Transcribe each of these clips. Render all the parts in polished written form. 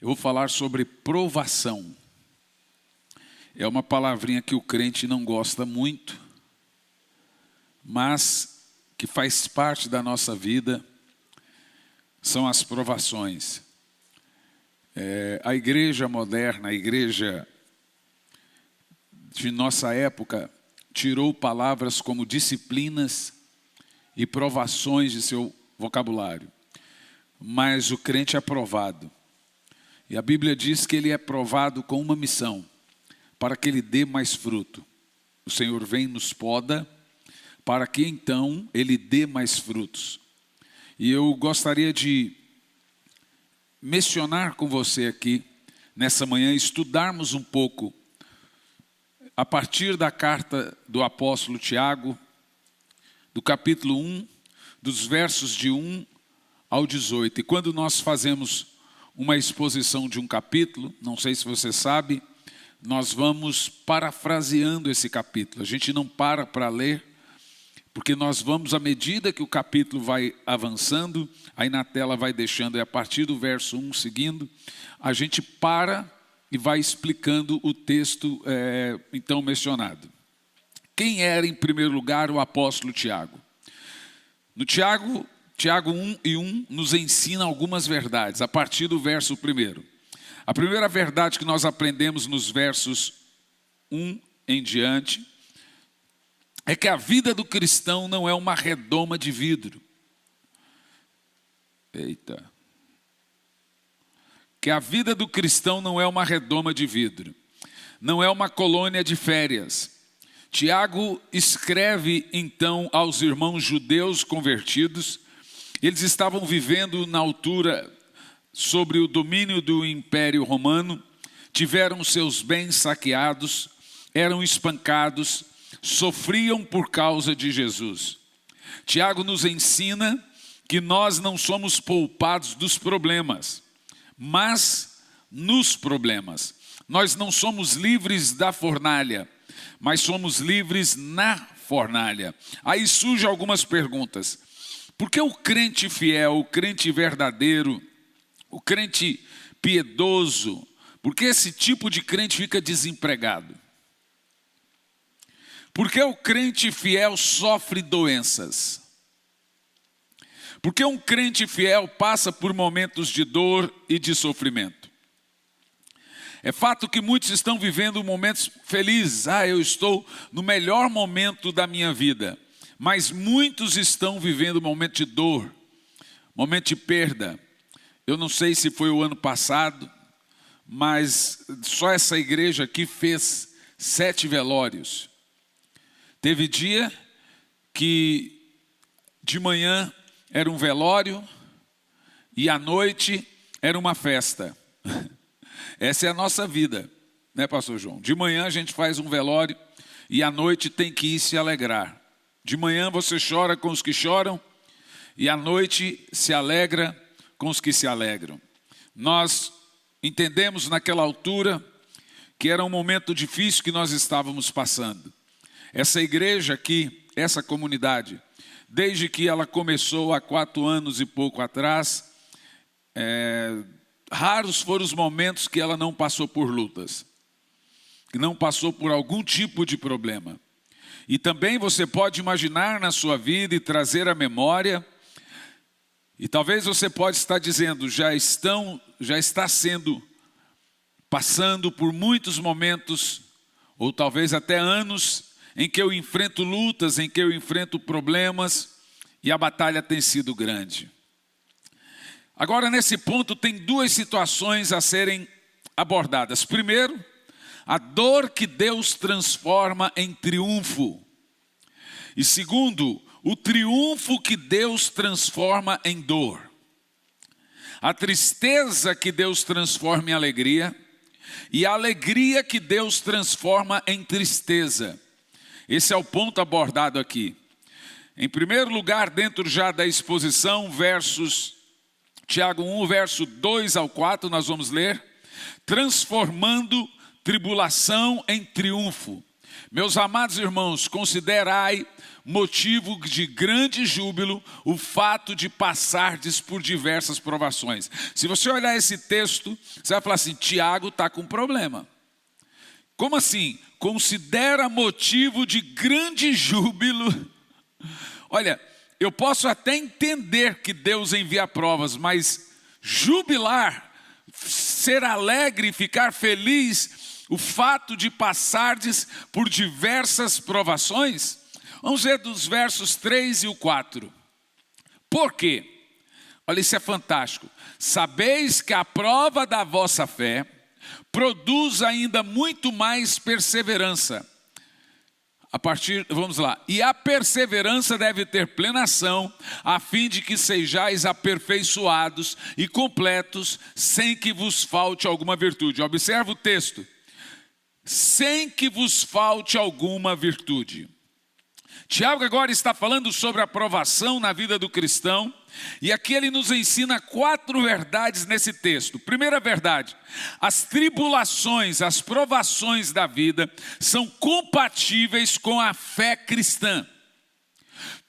Eu vou falar sobre provação. É uma palavrinha que o crente não gosta muito, mas que faz parte da nossa vida, são as provações. A igreja moderna, a igreja de nossa época, tirou palavras como disciplinas e provações de seu vocabulário. Mas o crente é provado. E a Bíblia diz que ele é provado com uma missão, para que ele dê mais fruto. O Senhor vem e nos poda, para que então ele dê mais frutos. E eu gostaria de mencionar com você aqui, nessa manhã, estudarmos um pouco, a partir da carta do apóstolo Tiago, do capítulo 1, dos versos de 1 ao 18. E quando nós fazemos uma exposição de um capítulo, não sei se você sabe, nós vamos parafraseando esse capítulo. A gente não para ler, porque nós vamos, à medida que o capítulo vai avançando, aí na tela vai deixando, e a partir do verso 1 seguindo, a gente para e vai explicando o texto então mencionado. Quem era, em primeiro lugar, o apóstolo Tiago? No Tiago 1 e 1 nos ensina algumas verdades, a partir do verso 1. A primeira verdade que nós aprendemos nos versos 1 em diante, é que a vida do cristão não é uma redoma de vidro. Que a vida do cristão não é uma redoma de vidro. Não é uma colônia de férias. Tiago escreve então aos irmãos judeus convertidos. Eles estavam vivendo na altura sobre o domínio do Império Romano. Tiveram seus bens saqueados, eram espancados, sofriam por causa de Jesus. Tiago nos ensina que nós não somos poupados dos problemas, mas nos problemas. Nós não somos livres da fornalha, mas somos livres na fornalha. Aí surgem algumas perguntas. Por que o crente fiel, o crente verdadeiro, o crente piedoso, por que esse tipo de crente fica desempregado? Por que o crente fiel sofre doenças? Por que um crente fiel passa por momentos de dor e de sofrimento? É fato que muitos estão vivendo momentos felizes. Eu estou no melhor momento da minha vida. Mas muitos estão vivendo um momento de dor, momento de perda. Eu não sei se foi o ano passado, mas só essa igreja aqui fez 7 velórios. Teve dia que de manhã era um velório e à noite era uma festa. Essa é a nossa vida, né, pastor João? De manhã a gente faz um velório e à noite tem que ir se alegrar. De manhã você chora com os que choram e à noite se alegra com os que se alegram. Nós entendemos naquela altura que era um momento difícil que nós estávamos passando. Essa igreja aqui, essa comunidade, desde que ela começou há 4 anos e pouco atrás, raros foram os momentos que ela não passou por lutas, que não passou por algum tipo de problema. E também você pode imaginar na sua vida e trazer à memória, e talvez você pode estar dizendo, já está passando por muitos momentos, ou talvez até anos, em que eu enfrento lutas, em que eu enfrento problemas, e a batalha tem sido grande. Agora, nesse ponto, tem 2 situações a serem abordadas. Primeiro, a dor que Deus transforma em triunfo. E segundo, o triunfo que Deus transforma em dor. A tristeza que Deus transforma em alegria, e a alegria que Deus transforma em tristeza. Esse é o ponto abordado aqui. Em primeiro lugar, dentro já da exposição, Tiago 1, verso 2 ao 4, nós vamos ler. Transformando tribulação em triunfo. Meus amados irmãos, considerai motivo de grande júbilo o fato de passardes por diversas provações. Se você olhar esse texto, você vai falar assim: Tiago está com problema. Como assim? Considera motivo de grande júbilo. Olha, eu posso até entender que Deus envia provas, mas jubilar, ser alegre, ficar feliz, o fato de passardes por diversas provações. Vamos ver dos versos 3 e o 4. Por quê? Olha, isso é fantástico. Sabeis que a prova da vossa fé produz ainda muito mais perseverança. Vamos lá. E a perseverança deve ter plena ação, a fim de que sejais aperfeiçoados e completos, sem que vos falte alguma virtude. Observa o texto. Sem que vos falte alguma virtude. Tiago agora está falando sobre a provação na vida do cristão, e aqui ele nos ensina 4 verdades nesse texto. Primeira verdade: as tribulações, as provações da vida são compatíveis com a fé cristã.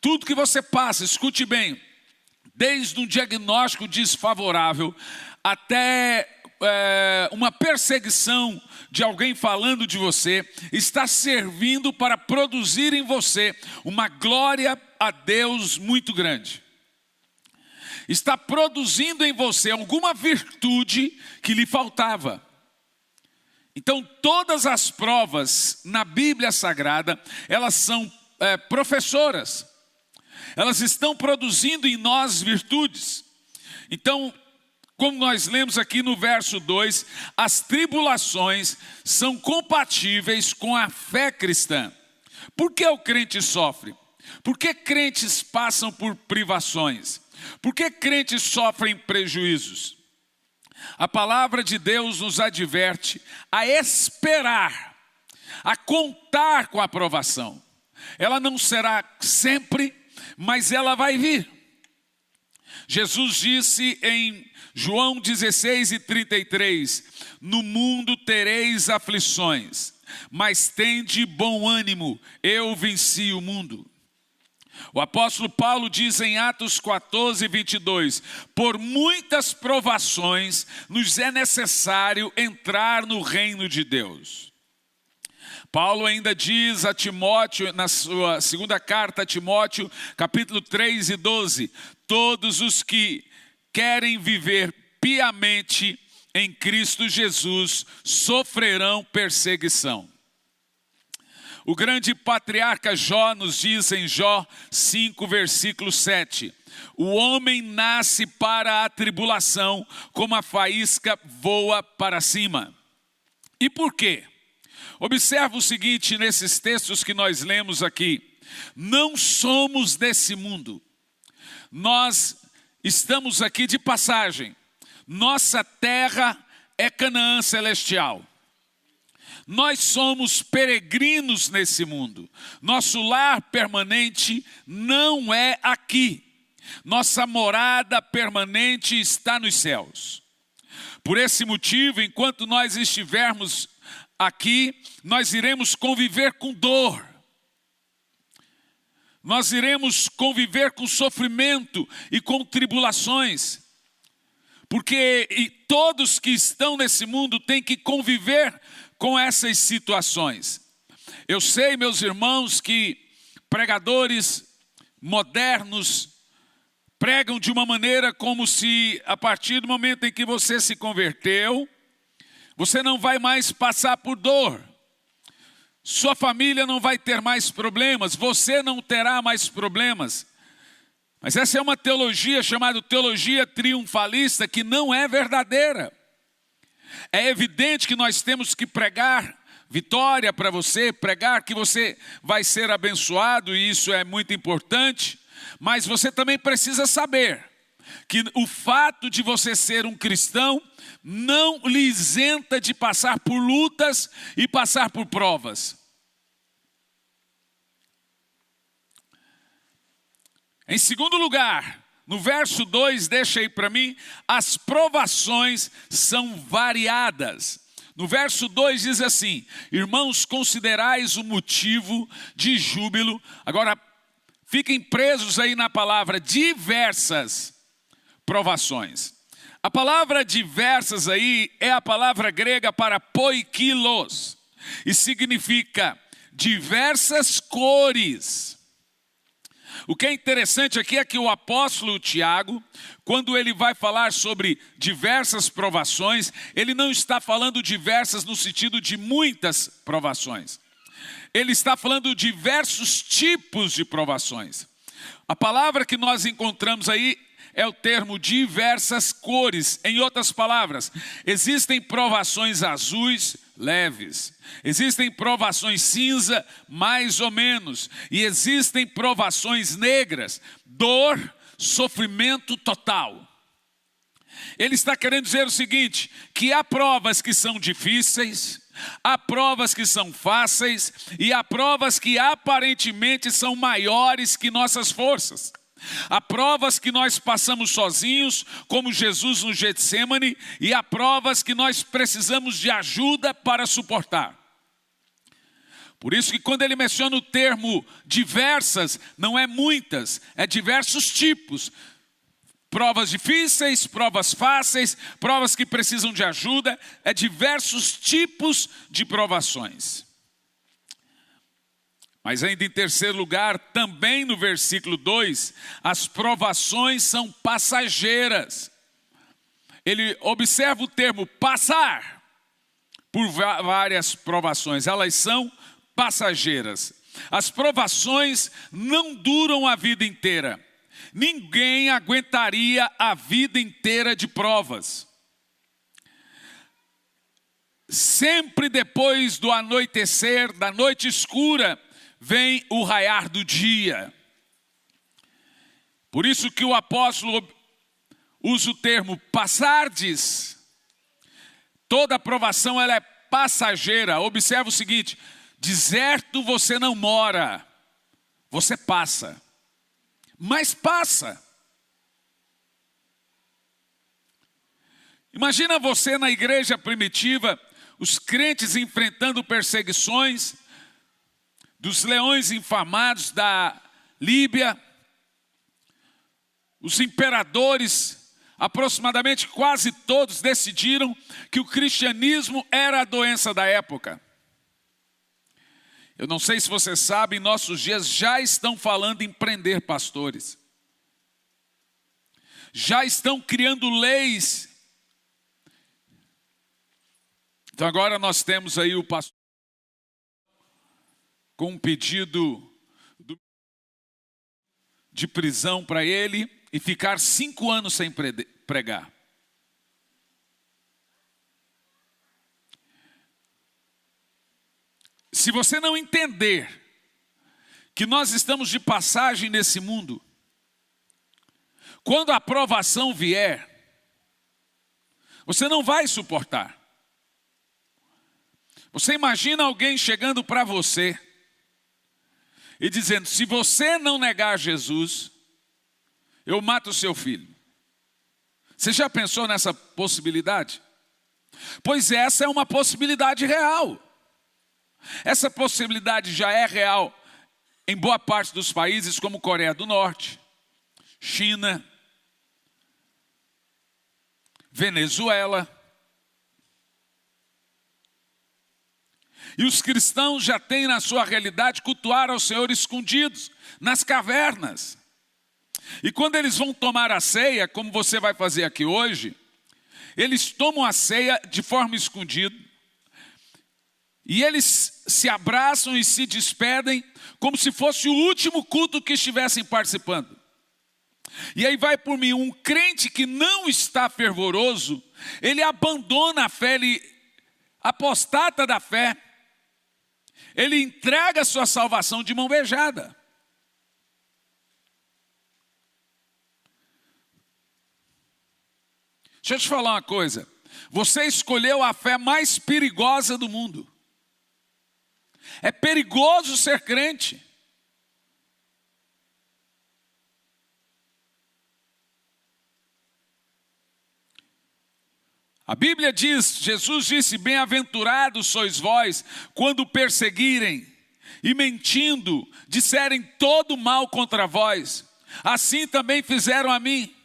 Tudo que você passa, escute bem, desde um diagnóstico desfavorável até uma perseguição de alguém falando de você, está servindo para produzir em você uma glória a Deus muito grande. Está produzindo em você alguma virtude que lhe faltava. Então, todas as provas na Bíblia Sagrada, elas são professoras. Elas estão produzindo em nós virtudes. Então, como nós lemos aqui no verso 2, as tribulações são compatíveis com a fé cristã. Por que o crente sofre? Por que crentes passam por privações? Por que crentes sofrem prejuízos? A palavra de Deus nos adverte a esperar, a contar com a aprovação. Ela não será sempre, mas ela vai vir. Jesus disse em João 16:33, no mundo tereis aflições, mas tende bom ânimo, eu venci o mundo. O apóstolo Paulo diz em Atos 14:22, por muitas provações nos é necessário entrar no reino de Deus. Paulo ainda diz a Timóteo, na sua segunda carta a Timóteo, capítulo 3:12, todos os que querem viver piamente em Cristo Jesus sofrerão perseguição. O grande patriarca Jó nos diz em Jó 5, versículo 7, o homem nasce para a tribulação, como a faísca voa para cima. E por quê? Observa o seguinte nesses textos que nós lemos aqui. Não somos desse mundo. Nós estamos aqui de passagem. Nossa terra é Canaã celestial. Nós somos peregrinos nesse mundo. Nosso lar permanente não é aqui. Nossa morada permanente está nos céus. Por esse motivo, enquanto nós estivermos aqui, nós iremos conviver com dor. Nós iremos conviver com sofrimento e com tribulações. Porque todos que estão nesse mundo têm que conviver com essas situações. Eu sei, meus irmãos, que pregadores modernos pregam de uma maneira como se a partir do momento em que você se converteu, você não vai mais passar por dor. Sua família não vai ter mais problemas, você não terá mais problemas. Mas essa é uma teologia chamada teologia triunfalista que não é verdadeira. É evidente que nós temos que pregar vitória para você, pregar que você vai ser abençoado, e isso é muito importante. Mas você também precisa saber que o fato de você ser um cristão não lhe isenta de passar por lutas e passar por provas. Em segundo lugar, no verso 2, deixa aí para mim, as provações são variadas. No verso 2 diz assim: irmãos, considerais o motivo de júbilo. Agora, fiquem presos aí na palavra diversas provações. A palavra diversas aí é a palavra grega para poikilos, e significa diversas cores. O que é interessante aqui é que o apóstolo Tiago, quando ele vai falar sobre diversas provações, ele não está falando diversas no sentido de muitas provações. Ele está falando de diversos tipos de provações. A palavra que nós encontramos aí é o termo diversas cores. Em outras palavras, existem provações azuis, leves. Existem provações cinza, mais ou menos. E existem provações negras, dor, sofrimento total. Ele está querendo dizer o seguinte, que há provas que são difíceis, há provas que são fáceis, e há provas que aparentemente são maiores que nossas forças. Há provas que nós passamos sozinhos, como Jesus no Getsêmani, e há provas que nós precisamos de ajuda para suportar. Por isso que quando ele menciona o termo diversas, não é muitas, é diversos tipos. Provas difíceis, provas fáceis, provas que precisam de ajuda, é diversos tipos de provações. Mas ainda em terceiro lugar, também no versículo 2, as provações são passageiras. Ele observa o termo passar por várias provações, elas são passageiras. As provações não duram a vida inteira. Ninguém aguentaria a vida inteira de provas. Sempre depois do anoitecer, da noite escura, vem o raiar do dia. Por isso que o apóstolo usa o termo passardes. Toda provação ela é passageira. Observa o seguinte: deserto você não mora, você passa. Mas passa. Imagina você na igreja primitiva, os crentes enfrentando perseguições dos leões infamados da Líbia, os imperadores, aproximadamente quase todos decidiram que o cristianismo era a doença da época. Eu não sei se você sabe, em nossos dias já estão falando em prender pastores. Já estão criando leis. Então agora nós temos aí o pastor com um pedido de prisão para ele e ficar 5 anos sem pregar. Se você não entender que nós estamos de passagem nesse mundo, quando a provação vier, você não vai suportar. Você imagina alguém chegando para você e dizendo: se você não negar Jesus, eu mato o seu filho. Você já pensou nessa possibilidade? Pois essa é uma possibilidade real. Essa possibilidade já é real em boa parte dos países como Coreia do Norte, China, Venezuela. E os cristãos já têm na sua realidade cultuar ao Senhor escondidos, nas cavernas. E quando eles vão tomar a ceia, como você vai fazer aqui hoje, eles tomam a ceia de forma escondida. E eles se abraçam e se despedem como se fosse o último culto que estivessem participando. E aí vai por mim, um crente que não está fervoroso, ele abandona a fé, ele apostata da fé. Ele entrega a sua salvação de mão beijada. Deixa eu te falar uma coisa. Você escolheu a fé mais perigosa do mundo. É perigoso ser crente. A Bíblia diz, Jesus disse, bem-aventurados sois vós quando perseguirem e mentindo disserem todo mal contra vós. Assim também fizeram a mim.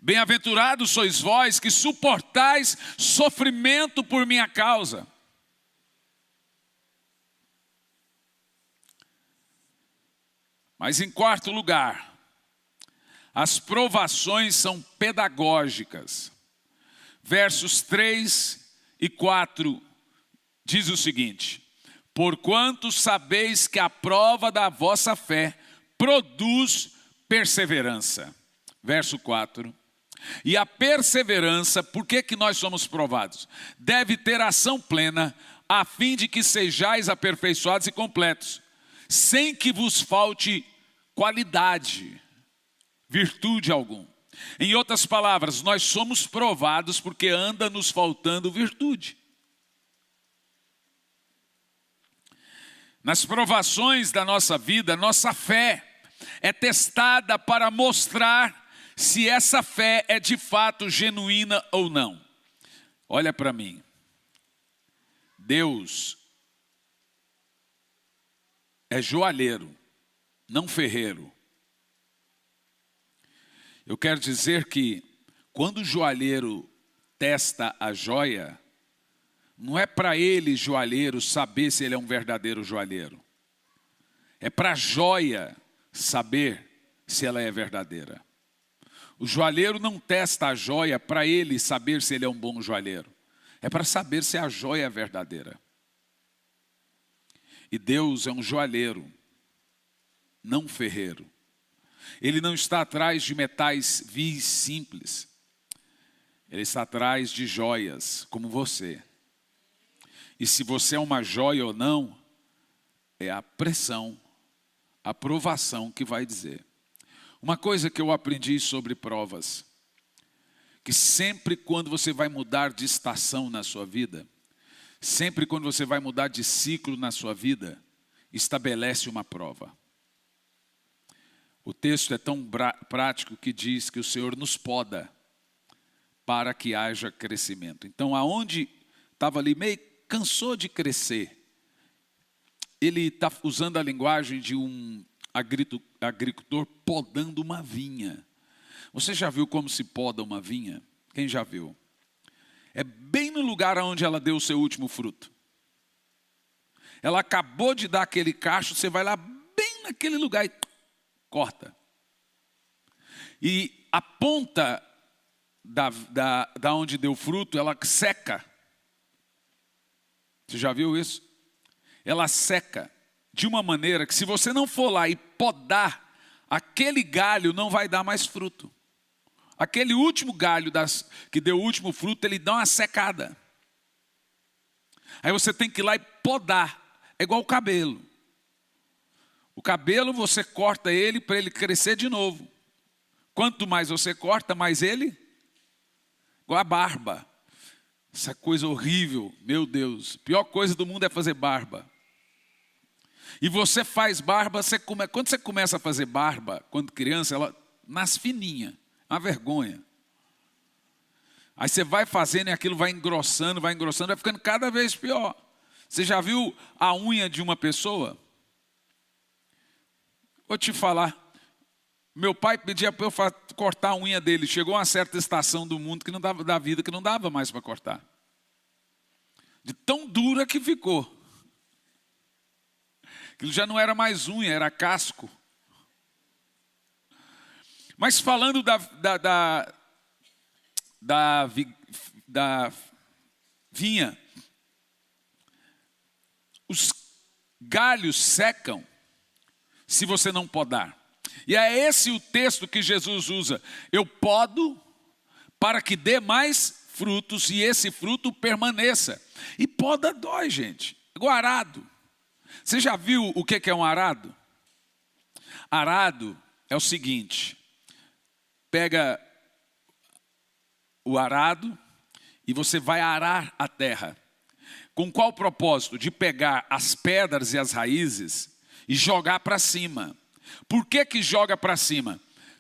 Bem-aventurados sois vós que suportais sofrimento por minha causa. Mas em quarto lugar, as provações são pedagógicas. Versos 3 e 4 diz o seguinte: porquanto sabeis que a prova da vossa fé produz perseverança. Verso 4. E a perseverança, por que nós somos provados? Deve ter ação plena, a fim de que sejais aperfeiçoados e completos, sem que vos falte qualidade, virtude alguma. Em outras palavras, nós somos provados porque anda nos faltando virtude. Nas provações da nossa vida, nossa fé é testada para mostrar se essa fé é de fato genuína ou não. Olha para mim. Deus é joalheiro, não ferreiro. Eu quero dizer que quando o joalheiro testa a joia, não é para ele, joalheiro, saber se ele é um verdadeiro joalheiro. É para a joia saber se ela é verdadeira. O joalheiro não testa a joia para ele saber se ele é um bom joalheiro. É para saber se a joia é verdadeira. E Deus é um joalheiro, não ferreiro. Ele não está atrás de metais vis simples. Ele está atrás de joias, como você. E se você é uma joia ou não, é a pressão, a provação que vai dizer. Uma coisa que eu aprendi sobre provas, que sempre quando você vai mudar de estação na sua vida, sempre quando você vai mudar de ciclo na sua vida, estabelece uma prova. O texto é tão prático que diz que o Senhor nos poda para que haja crescimento. Então, aonde estava ali meio cansou de crescer, ele está usando a linguagem de um agricultor podando uma vinha. Você já viu como se poda uma vinha? Quem já viu? É bem no lugar onde ela deu o seu último fruto. Ela acabou de dar aquele cacho, você vai lá bem naquele lugar e corta. E a ponta da onde deu fruto, ela seca. Você já viu isso? Ela seca de uma maneira que se você não for lá e podar, aquele galho não vai dar mais fruto. Aquele último galho que deu o último fruto, ele dá uma secada. Aí você tem que ir lá e podar. É igual o cabelo. O cabelo você corta ele para ele crescer de novo. Quanto mais você corta, mais ele... Igual a barba. Essa coisa horrível, meu Deus. A pior coisa do mundo é fazer barba. E você faz barba, quando você começa a fazer barba, quando criança, ela nasce fininha. É uma vergonha. Aí você vai fazendo e aquilo vai engrossando, vai ficando cada vez pior. Você já viu a unha de uma pessoa? Vou te falar. Meu pai pedia para eu cortar a unha dele. Chegou uma certa estação do mundo da vida que não dava mais para cortar. De tão dura que ficou. Aquilo já não era mais unha, era casco. Mas falando da vinha, os galhos secam se você não podar. E é esse o texto que Jesus usa. Eu podo para que dê mais frutos e esse fruto permaneça. E poda dói, gente. Igual arado. Você já viu o que é um arado? Arado é o seguinte. Pega o arado e você vai arar a terra. Com qual propósito? De pegar as pedras e as raízes e jogar para cima. Por que joga para cima?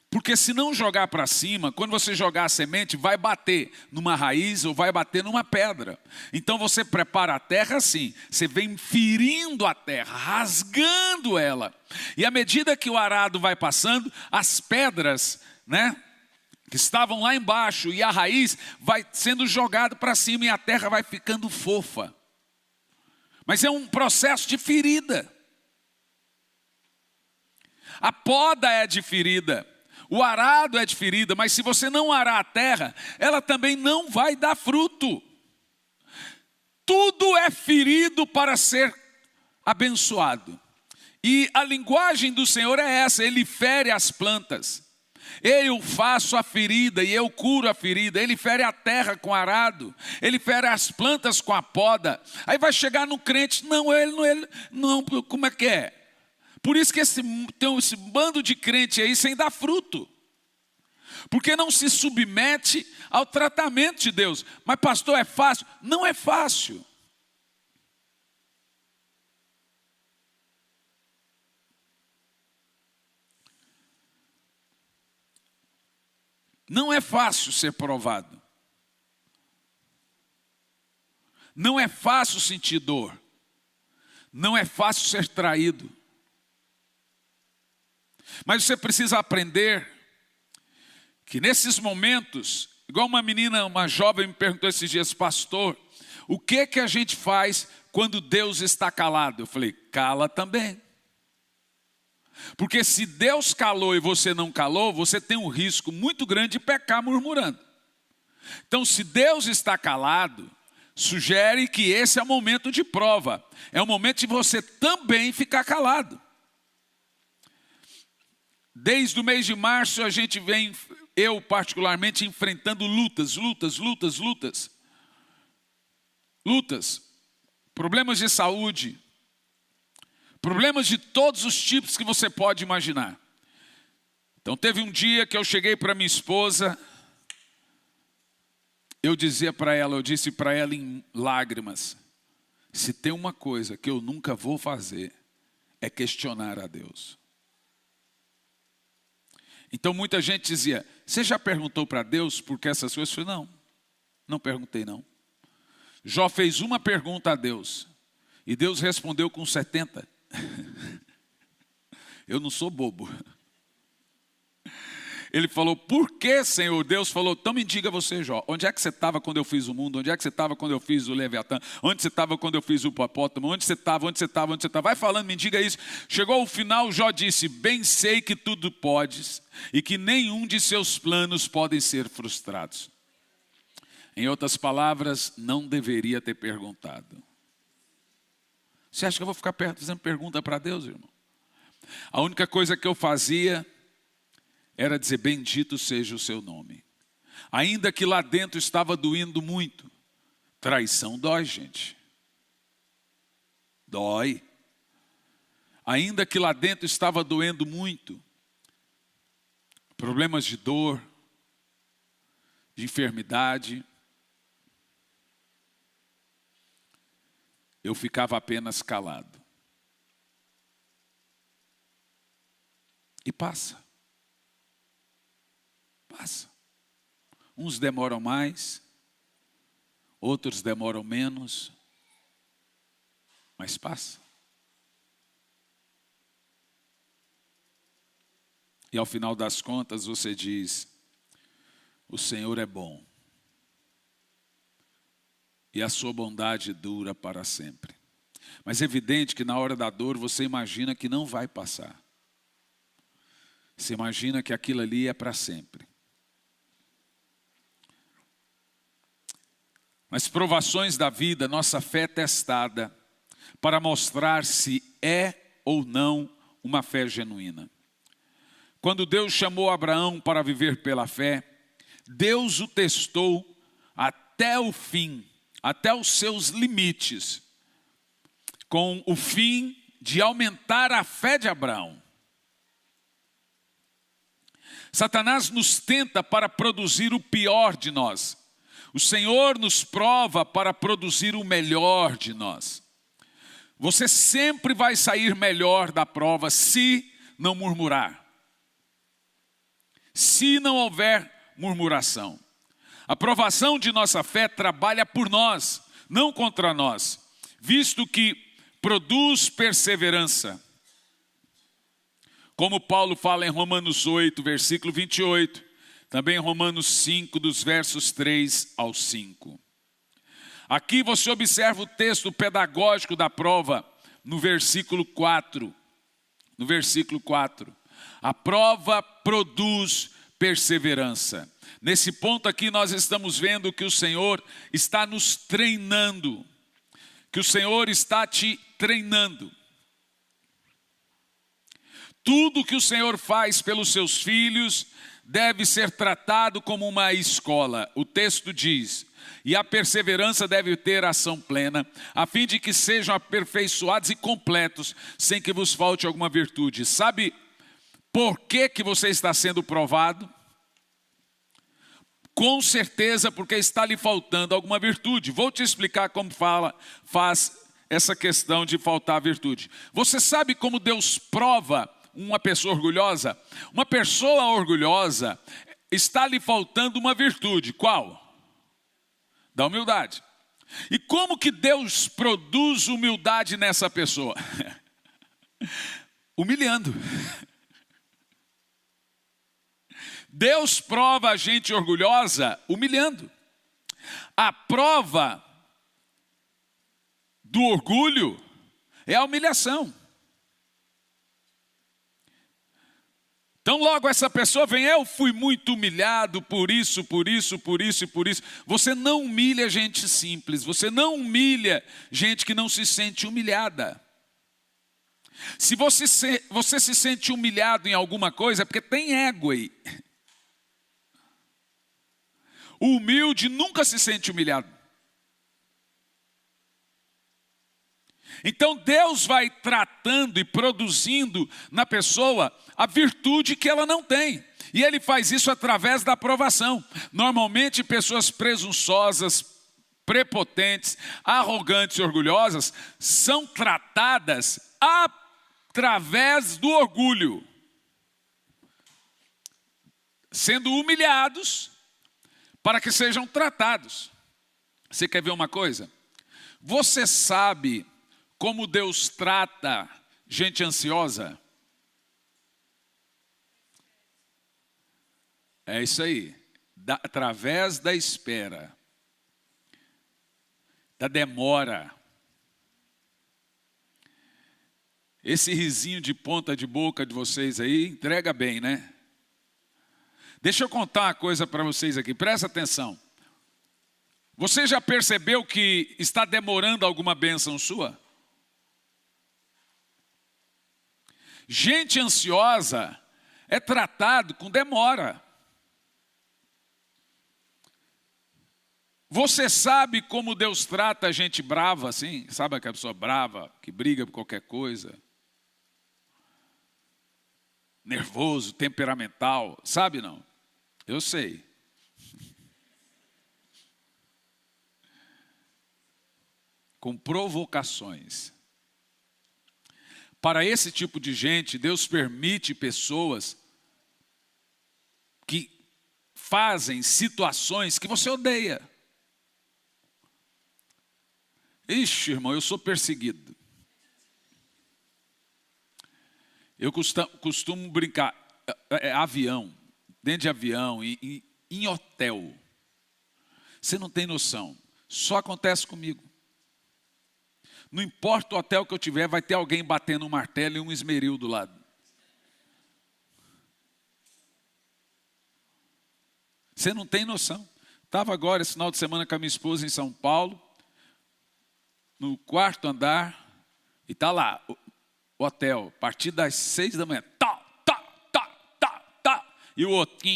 Porque se não jogar para cima, quando você jogar a semente, vai bater numa raiz ou vai bater numa pedra. Então você prepara a terra assim, você vem ferindo a terra, rasgando ela. E à medida que o arado vai passando, as pedras, que estavam lá embaixo e a raiz vai sendo jogada para cima e a terra vai ficando fofa. Mas é um processo de ferida. A poda é de ferida. O arado é de ferida, mas se você não arar a terra, ela também não vai dar fruto. Tudo é ferido para ser abençoado. E a linguagem do Senhor é essa, Ele fere as plantas. Eu faço a ferida e eu curo a ferida. Ele fere a terra com arado. Ele fere as plantas com a poda. Aí vai chegar no crente, não, como é que é? Por isso que tem esse bando de crente aí sem dar fruto. Porque não se submete ao tratamento de Deus. Mas pastor, é fácil? Não é fácil. Não é fácil ser provado. Não é fácil sentir dor. Não é fácil ser traído. Mas você precisa aprender que nesses momentos, igual uma jovem me perguntou esses dias, pastor, o que a gente faz quando Deus está calado? Eu falei, cala também. Porque se Deus calou e você não calou, você tem um risco muito grande de pecar murmurando. Então, se Deus está calado, sugere que esse é o momento de prova. É o momento de você também ficar calado. Desde o mês de março a gente vem, eu particularmente, enfrentando lutas. Problemas de saúde. Problemas de todos os tipos que você pode imaginar. Então teve um dia que eu cheguei para minha esposa, eu disse para ela em lágrimas, se tem uma coisa que eu nunca vou fazer, é questionar a Deus. Então muita gente dizia, você já perguntou para Deus por que essas coisas? Eu falei, não perguntei não. Jó fez uma pergunta a Deus, e Deus respondeu com 70. Eu não sou bobo. Ele falou, por que, Senhor? Deus falou, então me diga você, Jó, onde é que você estava quando eu fiz o mundo? Onde é que você estava quando eu fiz o Leviatã? Onde você estava quando eu fiz o hipopótamo? Onde você estava? Vai falando, me diga isso. Chegou ao final, Jó disse, bem sei que tudo podes e que nenhum de seus planos podem ser frustrados. Em outras palavras, não deveria ter perguntado. Você acha que eu vou ficar fazendo pergunta para Deus, irmão? A única coisa que eu fazia era dizer, bendito seja o seu nome. Ainda que lá dentro estava doendo muito. Traição dói, gente. Dói. Ainda que lá dentro estava doendo muito. Problemas de dor, de enfermidade. Eu ficava apenas calado. E passa. Uns demoram mais, outros demoram menos, mas passa. E ao final das contas você diz, o Senhor é bom. E a sua bondade dura para sempre. Mas é evidente que na hora da dor você imagina que não vai passar. Você imagina que aquilo ali é para sempre. Nas provações da vida, nossa fé é testada para mostrar se é ou não uma fé genuína. Quando Deus chamou Abraão para viver pela fé, Deus o testou até o fim, até os seus limites, com o fim de aumentar a fé de Abraão. Satanás nos tenta para produzir o pior de nós. O Senhor nos prova para produzir o melhor de nós. Você sempre vai sair melhor da prova se não murmurar. Se não houver murmuração. A provação de nossa fé trabalha por nós, não contra nós, visto que produz perseverança. Como Paulo fala em Romanos 8, versículo 28, também em Romanos 5, dos versos 3 ao 5. Aqui você observa o texto pedagógico da prova no versículo 4. No versículo 4. A prova produz perseverança. Nesse ponto aqui nós estamos vendo que o Senhor está nos treinando. Que o Senhor está te treinando. Tudo que o Senhor faz pelos seus filhos deve ser tratado como uma escola. O texto diz: e a perseverança deve ter ação plena, a fim de que sejam aperfeiçoados e completos, sem que vos falte alguma virtude. Sabe por que você está sendo provado? Com certeza porque está lhe faltando alguma virtude. Vou te explicar como faz essa questão de faltar virtude. Você sabe como Deus prova uma pessoa orgulhosa? Uma pessoa orgulhosa está lhe faltando uma virtude. Qual? Da humildade. E como que Deus produz humildade nessa pessoa? Humilhando. Deus prova a gente orgulhosa humilhando. A prova do orgulho é a humilhação. Então logo essa pessoa vem: eu fui muito humilhado por isso, por isso, por isso e por isso. Você não humilha gente simples, você não humilha gente que não se sente humilhada. Se você se sente humilhado em alguma coisa, é porque tem ego aí. O humilde nunca se sente humilhado. Então Deus vai tratando e produzindo na pessoa a virtude que ela não tem. E Ele faz isso através da aprovação. Normalmente pessoas presunçosas, prepotentes, arrogantes e orgulhosas são tratadas através do orgulho. Sendo humilhados para que sejam tratados. Você quer ver uma coisa? Você sabe como Deus trata gente ansiosa? É isso aí. Através da espera. Da demora. Esse risinho de ponta de boca de vocês aí entrega bem, né? Deixa eu contar uma coisa para vocês aqui, presta atenção. Você já percebeu que está demorando alguma bênção sua? Gente ansiosa é tratado com demora. Você sabe como Deus trata a gente brava assim? Sabe aquela pessoa brava, que briga por qualquer coisa? Nervoso, temperamental, sabe não? Eu sei. Com provocações. Para esse tipo de gente, Deus permite pessoas que fazem situações que você odeia. Ixi, irmão, eu sou perseguido. Eu costumo brincar, avião, dentro de avião, em hotel. Você não tem noção, só acontece comigo. Não importa o hotel que eu tiver, vai ter alguém batendo um martelo e um esmeril do lado. Você não tem noção. Estava agora, esse final de semana, com a minha esposa em São Paulo, no 4º andar, e está lá, o hotel, a partir das 6 da manhã, e o outro,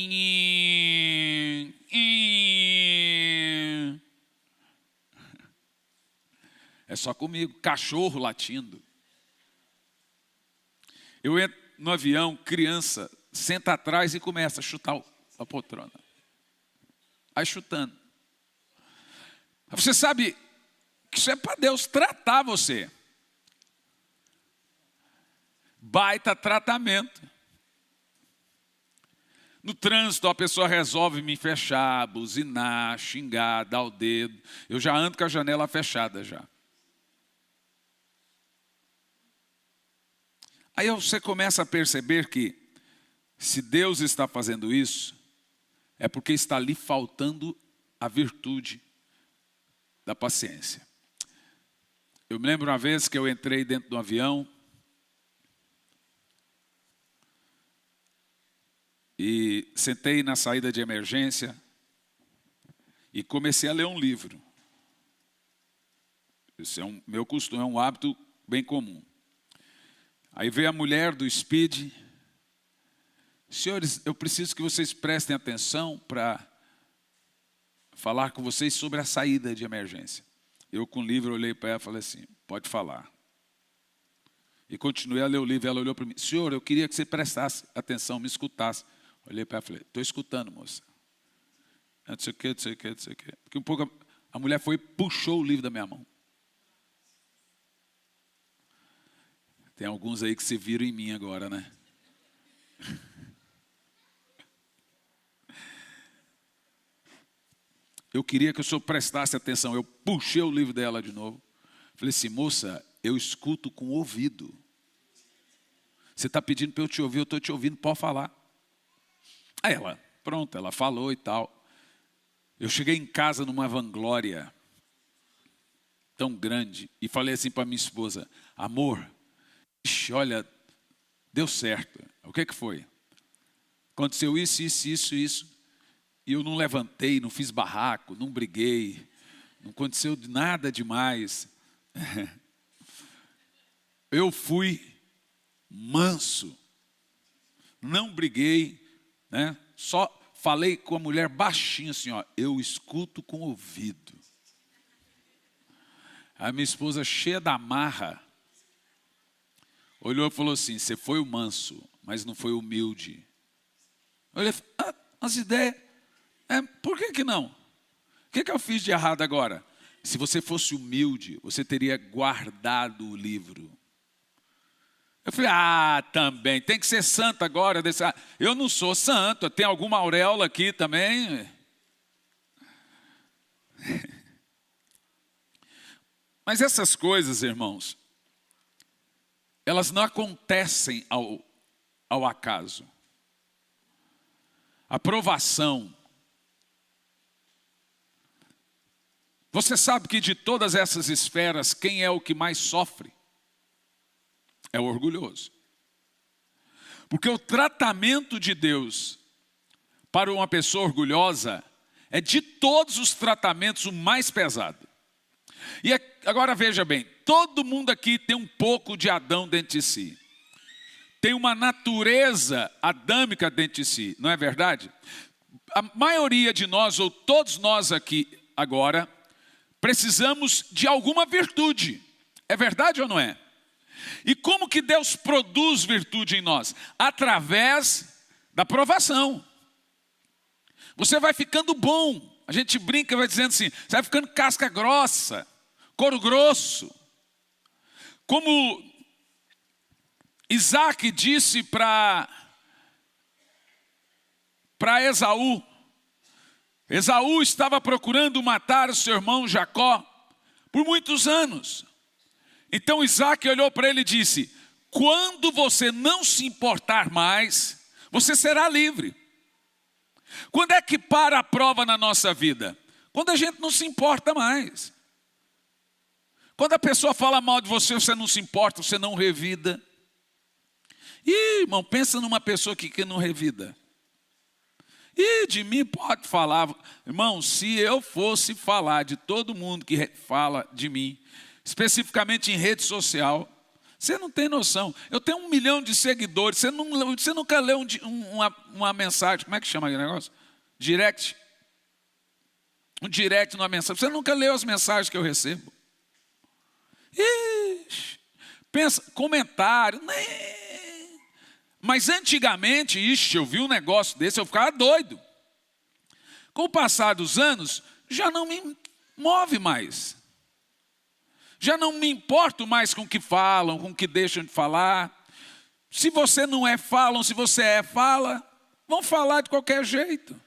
é só comigo, cachorro latindo. Eu entro no avião, criança, senta atrás e começa a chutar a poltrona. Aí chutando. Você sabe que isso é para Deus tratar você. baita tratamento. No trânsito, a pessoa resolve me fechar, buzinar, xingar, dar o dedo. Eu já ando com a janela fechada já. Aí você começa a perceber que, se Deus está fazendo isso, é porque está lhe faltando a virtude da paciência. Eu me lembro uma vez que eu entrei dentro de um avião e sentei na saída de emergência e comecei a ler um livro. Isso é meu costume, é um hábito bem comum. Aí veio a mulher do Speed. Senhores, eu preciso que vocês prestem atenção para falar com vocês sobre a saída de emergência. Eu com o livro olhei para ela e falei assim, pode falar. E continuei a ler o livro, ela olhou para mim, senhor, eu queria que você prestasse atenção, me escutasse. Olhei para ela e falei, estou escutando, moça. Não sei o que, não sei o que, não sei o que. Porque um pouco a mulher foi e puxou o livro da minha mão. Tem alguns aí que se viram em mim agora, né? Eu queria que o senhor prestasse atenção. Eu puxei o livro dela de novo. Falei assim, moça, eu escuto com o ouvido. Você está pedindo para eu te ouvir, eu estou te ouvindo, pode falar. Aí ela, pronto, ela falou e tal. Eu cheguei em casa numa vanglória tão grande e falei assim para minha esposa, amor, olha, deu certo. O que foi? Aconteceu isso, isso, isso, isso. E eu não levantei, não fiz barraco, não briguei. Não aconteceu nada demais. Eu fui manso. Não briguei, né? Só falei com a mulher baixinho assim, ó. Eu escuto com o ouvido. A minha esposa, cheia da marra, olhou e falou assim, você foi o manso, mas não foi humilde. Eu olhei, as ideias, por que não? O que eu fiz de errado agora? Se você fosse humilde, você teria guardado o livro. Eu falei, também, tem que ser santo agora. Eu não sou santo, tem alguma auréola aqui também. Mas essas coisas, irmãos, elas não acontecem ao acaso. A provação. Você sabe que de todas essas esferas, quem é o que mais sofre? É o orgulhoso. Porque o tratamento de Deus para uma pessoa orgulhosa é de todos os tratamentos o mais pesado. E agora veja bem, todo mundo aqui tem um pouco de Adão dentro de si. Tem uma natureza adâmica dentro de si, não é verdade? A maioria de nós, ou todos nós aqui agora, precisamos de alguma virtude. É verdade ou não é? E como que Deus produz virtude em nós? Através da provação. Você vai ficando bom. A gente brinca, vai dizendo assim, você vai ficando casca grossa, couro grosso. Como Isaac disse para Esaú. Esaú estava procurando matar o seu irmão Jacó por muitos anos. Então Isaac olhou para ele e disse, quando você não se importar mais, você será livre. Quando é que para a prova na nossa vida? Quando a gente não se importa mais. Quando a pessoa fala mal de você, você não se importa, você não revida. Ih, irmão, pensa numa pessoa que não revida. E de mim pode falar. Irmão, se eu fosse falar de todo mundo que fala de mim, especificamente em rede social, você não tem noção. Eu tenho 1 milhão de seguidores, você nunca leu uma mensagem, como é que chama aquele negócio? Direct. Um direct numa mensagem. Você nunca leu as mensagens que eu recebo. Ixi, pensa, comentário, né? Mas antigamente, eu vi um negócio desse, eu ficava doido. Com o passar dos anos, já não me move mais. Já não me importo mais com o que falam, com o que deixam de falar. Se você não é, falam. Se você é, fala. Vão falar de qualquer jeito.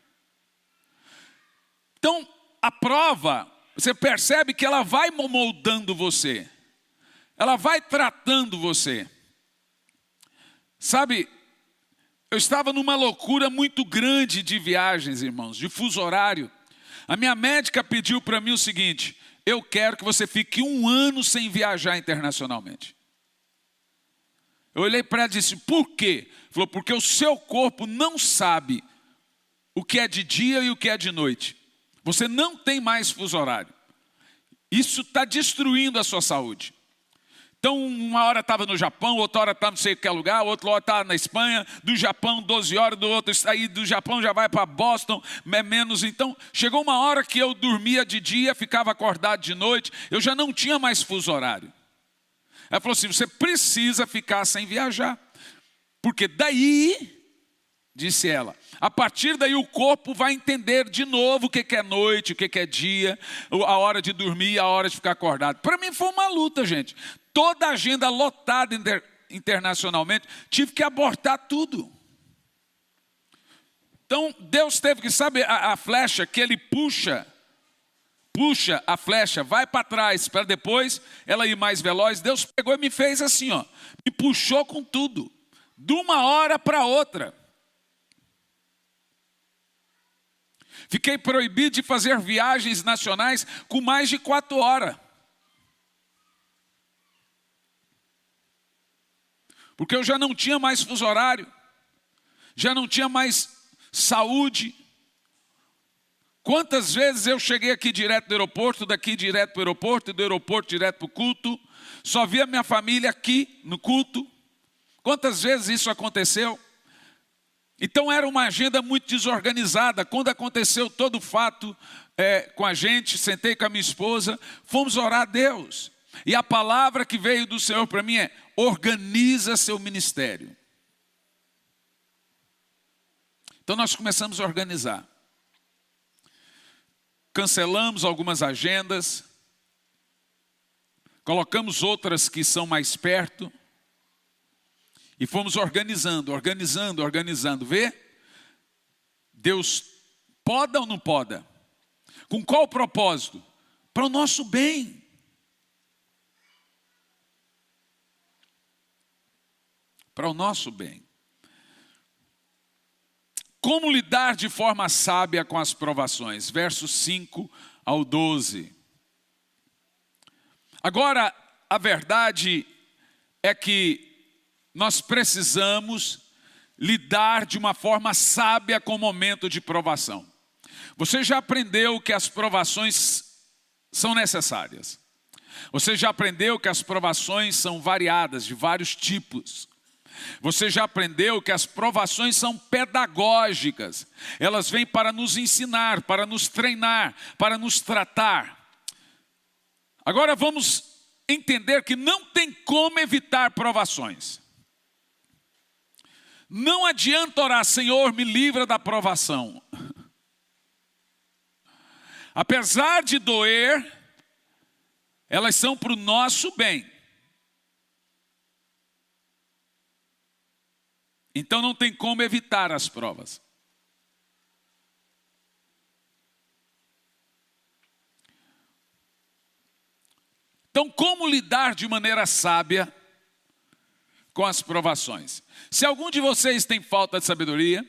Então, a prova, você percebe que ela vai moldando você. Ela vai tratando você. Sabe, eu estava numa loucura muito grande de viagens, irmãos, de fuso horário. A minha médica pediu para mim o seguinte: eu quero que você fique 1 ano sem viajar internacionalmente. Eu olhei para ela e disse: por quê? Falou: porque o seu corpo não sabe o que é de dia e o que é de noite. Você não tem mais fuso horário. Isso está destruindo a sua saúde. Então, uma hora estava no Japão, outra hora estava não sei em que lugar, outra hora estava na Espanha, do Japão 12 horas, do outro aí do Japão já vai para Boston, menos. Então, chegou uma hora que eu dormia de dia, ficava acordado de noite, eu já não tinha mais fuso horário. Ela falou assim: você precisa ficar sem viajar, porque daí, disse ela, a partir daí o corpo vai entender de novo o que é noite, o que é dia, a hora de dormir, a hora de ficar acordado. Para mim foi uma luta, gente. Toda a agenda lotada internacionalmente, tive que abortar tudo. Então Deus teve que, sabe, a flecha que ele puxa a flecha, vai para trás, para depois ela ir mais veloz. Deus pegou e me fez assim, ó, me puxou com tudo, de uma hora para outra. Fiquei proibido de fazer viagens nacionais com mais de 4 horas. Porque eu já não tinha mais fuso horário, já não tinha mais saúde. Quantas vezes eu cheguei aqui direto do aeroporto, daqui direto para o aeroporto, e do aeroporto direto para o culto, só via minha família aqui no culto. Quantas vezes isso aconteceu? Então era uma agenda muito desorganizada. Quando aconteceu todo o fato com a gente, sentei com a minha esposa, fomos orar a Deus. E a palavra que veio do Senhor para mim é: organiza seu ministério. Então nós começamos a organizar. Cancelamos algumas agendas, colocamos outras que são mais perto, e fomos organizando. Vê? Deus poda ou não poda? Com qual propósito? Para o nosso bem. Para o nosso bem. Como lidar de forma sábia com as provações? Versos 5 ao 12. Agora, a verdade é que nós precisamos lidar de uma forma sábia com o momento de provação. Você já aprendeu que as provações são necessárias. Você já aprendeu que as provações são variadas, de vários tipos. Você já aprendeu que as provações são pedagógicas. Elas vêm para nos ensinar, para nos treinar, para nos tratar. Agora vamos entender que não tem como evitar provações. Não adianta orar: Senhor, me livra da provação. Apesar de doer, elas são para o nosso bem. Então não tem como evitar as provas. Então, como lidar de maneira sábia com as provações? Se algum de vocês tem falta de sabedoria,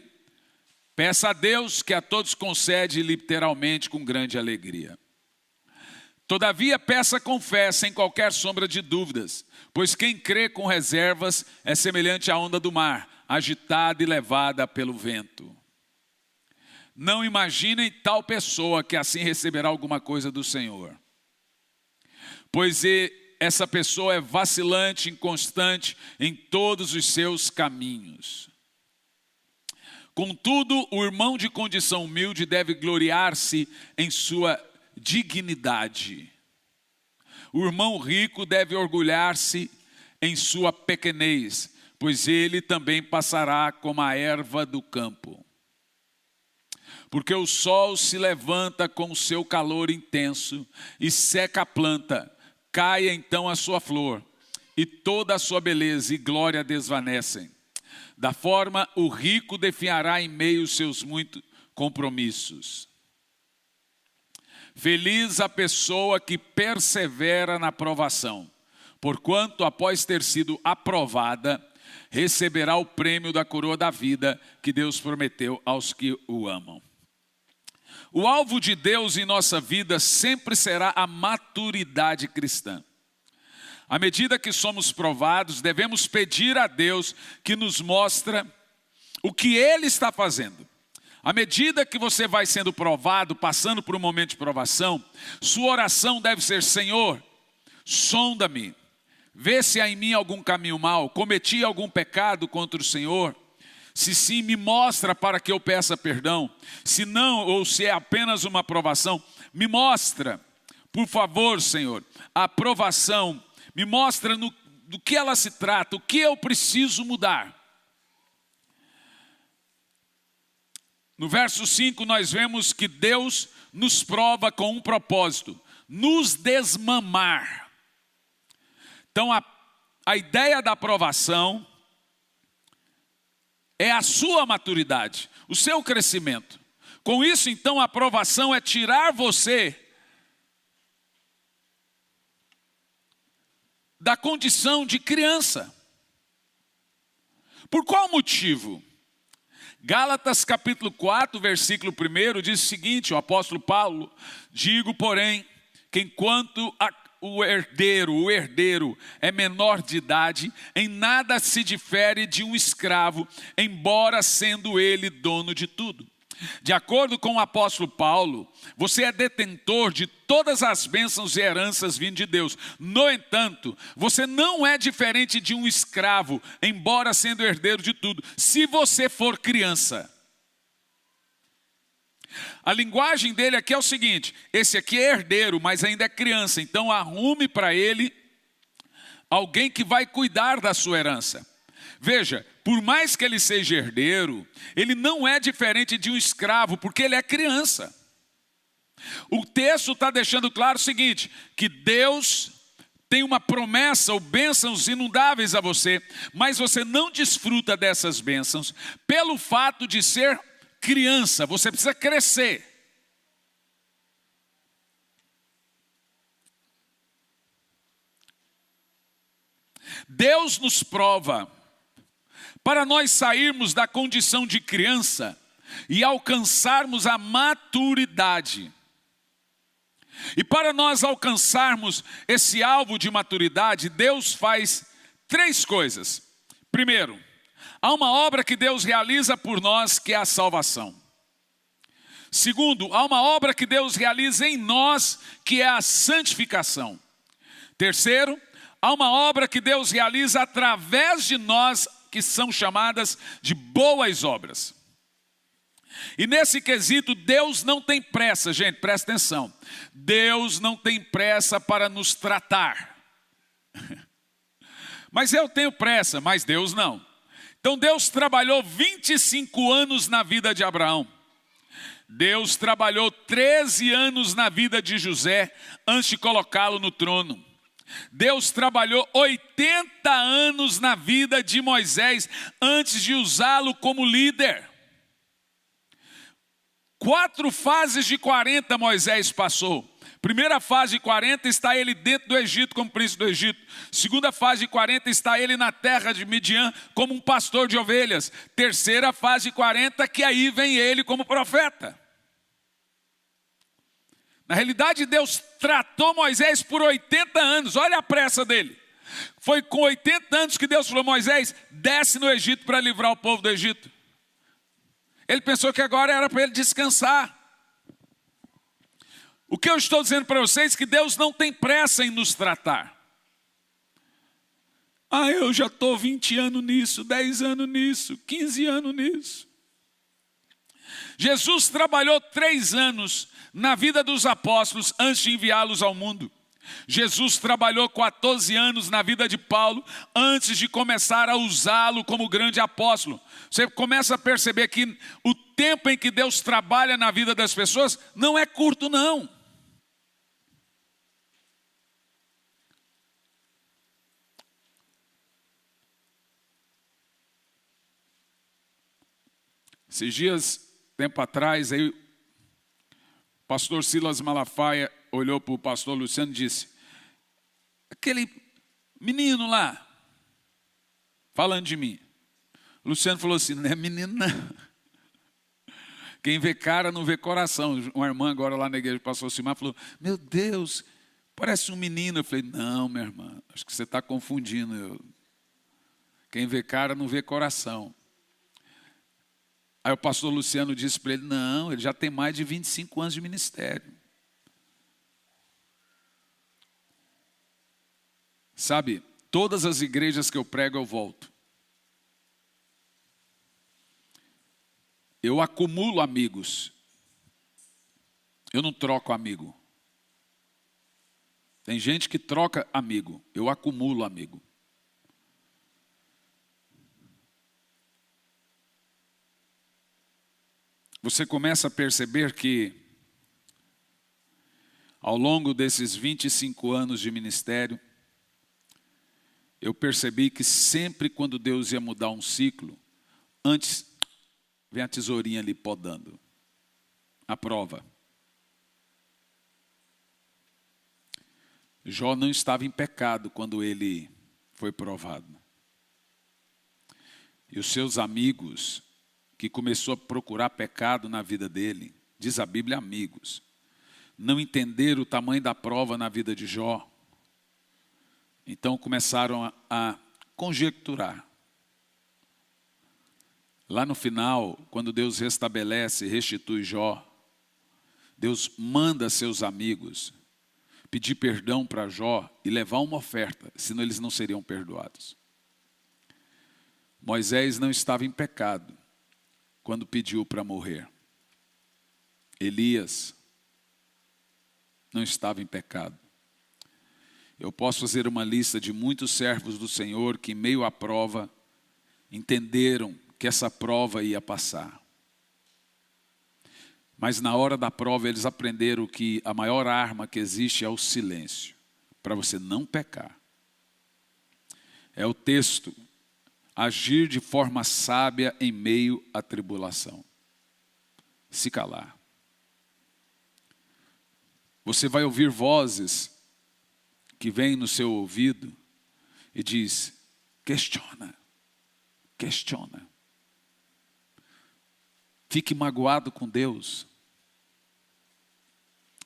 peça a Deus, que a todos concede literalmente com grande alegria. Todavia, peça com fé, sem qualquer sombra de dúvidas, pois quem crê com reservas é semelhante à onda do mar, agitada e levada pelo vento. Não imaginem tal pessoa que assim receberá alguma coisa do Senhor, pois essa pessoa é vacilante, inconstante em todos os seus caminhos. Contudo, o irmão de condição humilde deve gloriar-se em sua dignidade. O irmão rico deve orgulhar-se em sua pequenez, pois ele também passará como a erva do campo. Porque o sol se levanta com o seu calor intenso e seca a planta, cai então a sua flor, e toda a sua beleza e glória desvanecem. Da forma, o rico definhará em meio aos seus muitos compromissos. Feliz a pessoa que persevera na provação, porquanto, após ter sido aprovada, receberá o prêmio da coroa da vida que Deus prometeu aos que o amam. O alvo de Deus em nossa vida sempre será a maturidade cristã. À medida que somos provados, devemos pedir a Deus que nos mostre o que Ele está fazendo. À medida que você vai sendo provado, passando por um momento de provação, sua oração deve ser: Senhor, sonda-me, vê se há em mim algum caminho mau, cometi algum pecado contra o Senhor. Se sim, me mostra para que eu peça perdão. Se não, ou se é apenas uma provação, me mostra, por favor, Senhor, a provação. Me mostra do que ela se trata, o que eu preciso mudar. No verso 5 nós vemos que Deus nos prova com um propósito: nos desmamar. Então a ideia da aprovação é a sua maturidade, o seu crescimento. Com isso, então, a aprovação é tirar você da condição de criança. Por qual motivo? Gálatas capítulo 4, versículo 1 diz o seguinte, o apóstolo Paulo: digo, porém, que enquanto o herdeiro é menor de idade, em nada se difere de um escravo, embora sendo ele dono de tudo. De acordo com o apóstolo Paulo, você é detentor de todas as bênçãos e heranças vindas de Deus. No entanto, você não é diferente de um escravo, embora sendo herdeiro de tudo, se você for criança. A linguagem dele aqui é o seguinte: esse aqui é herdeiro, mas ainda é criança, então arrume para ele alguém que vai cuidar da sua herança. Veja, por mais que ele seja herdeiro, ele não é diferente de um escravo, porque ele é criança. O texto está deixando claro o seguinte, que Deus tem uma promessa ou bênçãos inundáveis a você, mas você não desfruta dessas bênçãos pelo fato de ser criança. Você precisa crescer. Deus nos prova para nós sairmos da condição de criança e alcançarmos a maturidade. E para nós alcançarmos esse alvo de maturidade, Deus faz 3 coisas. Primeiro, há uma obra que Deus realiza por nós, que é a salvação. Segundo, há uma obra que Deus realiza em nós, que é a santificação. Terceiro, há uma obra que Deus realiza através de nós, que são chamadas de boas obras. E nesse quesito, Deus não tem pressa, gente, presta atenção. Deus não tem pressa para nos tratar. Mas eu tenho pressa, mas Deus não. Então Deus trabalhou 25 anos na vida de Abraão. Deus trabalhou 13 anos na vida de José, antes de colocá-lo no trono. Deus trabalhou 80 anos na vida de Moisés, antes de usá-lo como líder. 4 fases de 40 Moisés passou. Primeira fase de 40 está ele dentro do Egito como príncipe do Egito. Segunda fase de 40 está ele na terra de Midian como um pastor de ovelhas. Terceira fase de 40 que aí vem ele como profeta. Na realidade, Deus tratou Moisés por 80 anos. Olha a pressa dele. Foi com 80 anos que Deus falou: Moisés, desce no Egito para livrar o povo do Egito. Ele pensou que agora era para ele descansar. O que eu estou dizendo para vocês é que Deus não tem pressa em nos tratar. Eu já estou 20 anos nisso, 10 anos nisso, 15 anos nisso. Jesus trabalhou 3 anos na vida dos apóstolos antes de enviá-los ao mundo. Jesus trabalhou 14 anos na vida de Paulo antes de começar a usá-lo como grande apóstolo. Você começa a perceber que o tempo em que Deus trabalha na vida das pessoas não é curto, não. Esses dias, tempo atrás, aí o pastor Silas Malafaia olhou para o pastor Luciano e disse: aquele menino lá, falando de mim. O Luciano falou assim: não é menino não. Quem vê cara não vê coração. Uma irmã agora lá na igreja passou assim, falou: meu Deus, parece um menino. Eu falei: não, minha irmã, acho que você está confundindo. Quem vê cara não vê coração. Aí o pastor Luciano disse para ele: não, ele já tem mais de 25 anos de ministério. Sabe, todas as igrejas que eu prego eu volto. Eu acumulo amigos. Eu não troco amigo. Tem gente que troca amigo. Eu acumulo amigo. Você começa a perceber que, ao longo desses 25 anos de ministério, eu percebi que sempre quando Deus ia mudar um ciclo, antes vem a tesourinha ali podando. A prova. Jó não estava em pecado quando ele foi provado. E os seus amigos, que começou a procurar pecado na vida dele, diz a Bíblia, amigos, não entenderam o tamanho da prova na vida de Jó. Então começaram a conjecturar. Lá no final, quando Deus restabelece e restitui Jó, Deus manda seus amigos pedir perdão para Jó e levar uma oferta, senão eles não seriam perdoados. Moisés não estava em pecado quando pediu para morrer. Elias não estava em pecado. Eu posso fazer uma lista de muitos servos do Senhor que, em meio à prova, entenderam que essa prova ia passar. Mas na hora da prova eles aprenderam que a maior arma que existe é o silêncio, para você não pecar. É o texto, agir de forma sábia em meio à tribulação. Se calar. Você vai ouvir vozes que vêm no seu ouvido e diz: questiona, questiona. Fique magoado com Deus.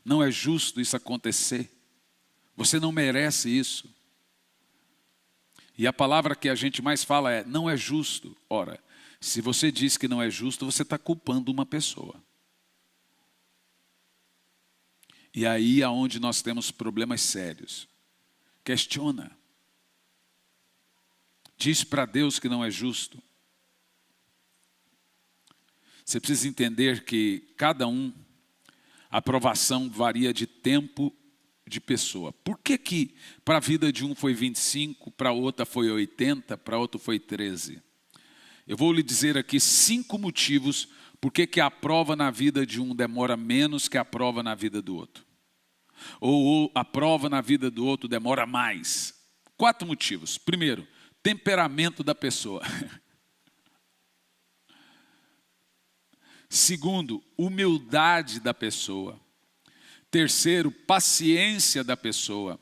Não é justo isso acontecer. Você não merece isso. E a palavra que a gente mais fala é: não é justo. Ora, se você diz que não é justo, você está culpando uma pessoa. E aí é onde nós temos problemas sérios. Questiona. Diz para Deus que não é justo. Você precisa entender que cada a aprovação varia de tempo, de pessoa. Por que para a vida de um foi 25, para outra foi 80, para outro foi 13? Eu vou lhe dizer aqui 5 motivos por que a prova na vida de um demora menos que a prova na vida do outro. Ou a prova na vida do outro demora mais. 4 motivos. Primeiro, temperamento da pessoa. Segundo, humildade da pessoa. Terceiro, paciência da pessoa.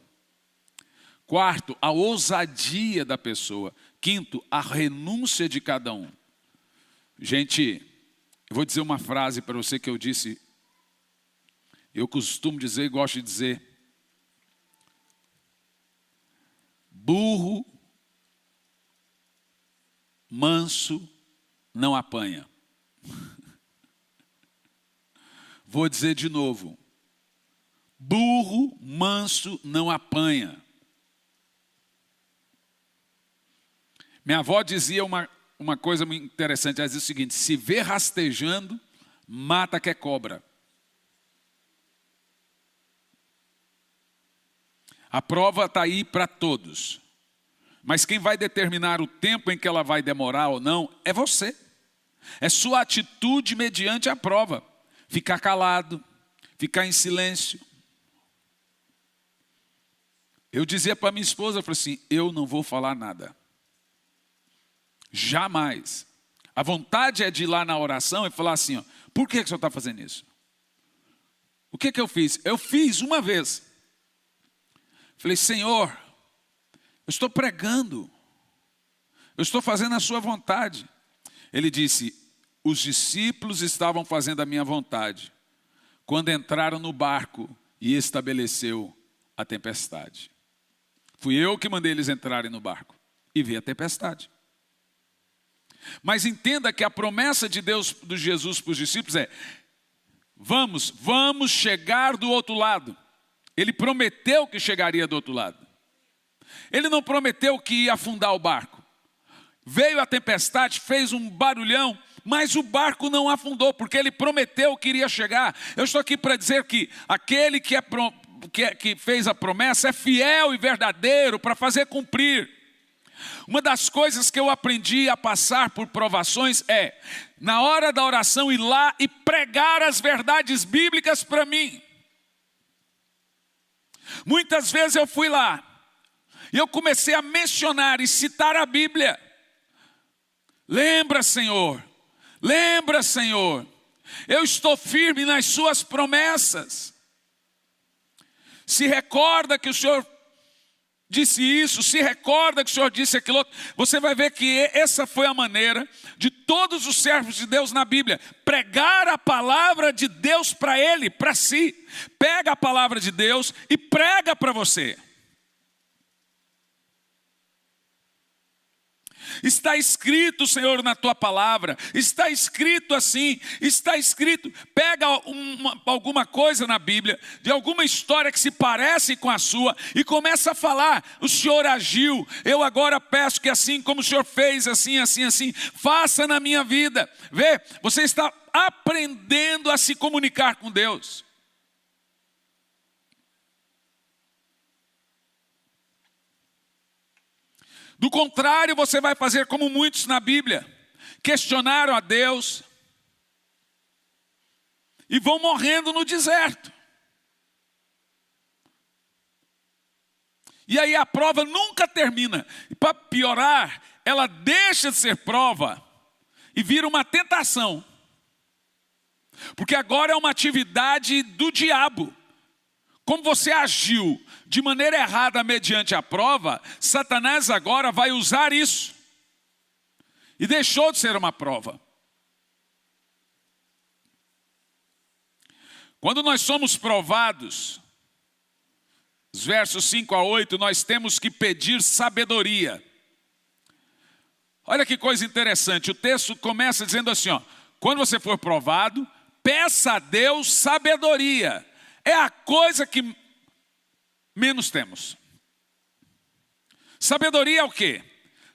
Quarto, a ousadia da pessoa. Quinto, a renúncia de cada um. Gente, eu vou dizer uma frase para você que eu disse, eu costumo dizer e gosto de dizer: burro manso não apanha. Vou dizer de novo: burro manso não apanha. Minha avó dizia uma coisa muito interessante, ela dizia o seguinte: se vê rastejando, mata que é cobra. A prova está aí para todos. Mas quem vai determinar o tempo em que ela vai demorar ou não é você. É sua atitude mediante a prova. Ficar calado, ficar em silêncio. Eu dizia para minha esposa, eu falei assim: eu não vou falar nada. Jamais. A vontade é de ir lá na oração e falar assim, ó, por que o senhor está fazendo isso? O que eu fiz? Eu fiz uma vez. Falei, Senhor, eu estou pregando. Eu estou fazendo a sua vontade. Ele disse, os discípulos estavam fazendo a minha vontade quando entraram no barco e estabeleceu a tempestade. Fui eu que mandei eles entrarem no barco e vi a tempestade. Mas entenda que a promessa de Deus, de Jesus para os discípulos é, vamos chegar do outro lado. Ele prometeu que chegaria do outro lado. Ele não prometeu que ia afundar o barco. Veio a tempestade, fez um barulhão, mas o barco não afundou, porque ele prometeu que iria chegar. Eu estou aqui para dizer que aquele que fez a promessa é fiel e verdadeiro para fazer cumprir. Uma das coisas que eu aprendi a passar por provações é, na hora da oração, ir lá e pregar as verdades bíblicas para mim. Muitas vezes eu fui lá e eu comecei a mencionar e citar a Bíblia. Lembra, Senhor, eu estou firme nas suas promessas. Se recorda que o Senhor disse isso, se recorda que o Senhor disse aquilo outro. Você vai ver que essa foi a maneira de todos os servos de Deus na Bíblia, pregar a palavra de Deus para ele, para si. Pega a palavra de Deus e prega para você. Está escrito, Senhor, na tua palavra, está escrito assim, está escrito. Pega alguma coisa na Bíblia, de alguma história que se parece com a sua, e começa a falar, o Senhor agiu, eu agora peço que assim como o Senhor fez, assim, faça na minha vida. Vê, você está aprendendo a se comunicar com Deus. Do contrário, você vai fazer como muitos na Bíblia, questionaram a Deus e vão morrendo no deserto. E aí a prova nunca termina. E para piorar, ela deixa de ser prova e vira uma tentação. Porque agora é uma atividade do diabo. Como você agiu de maneira errada mediante a prova, Satanás agora vai usar isso. E deixou de ser uma prova. Quando nós somos provados, os versos 5 a 8, nós temos que pedir sabedoria. Olha que coisa interessante, o texto começa dizendo assim, ó, quando você for provado, peça a Deus sabedoria. É a coisa que menos temos. Sabedoria é o quê?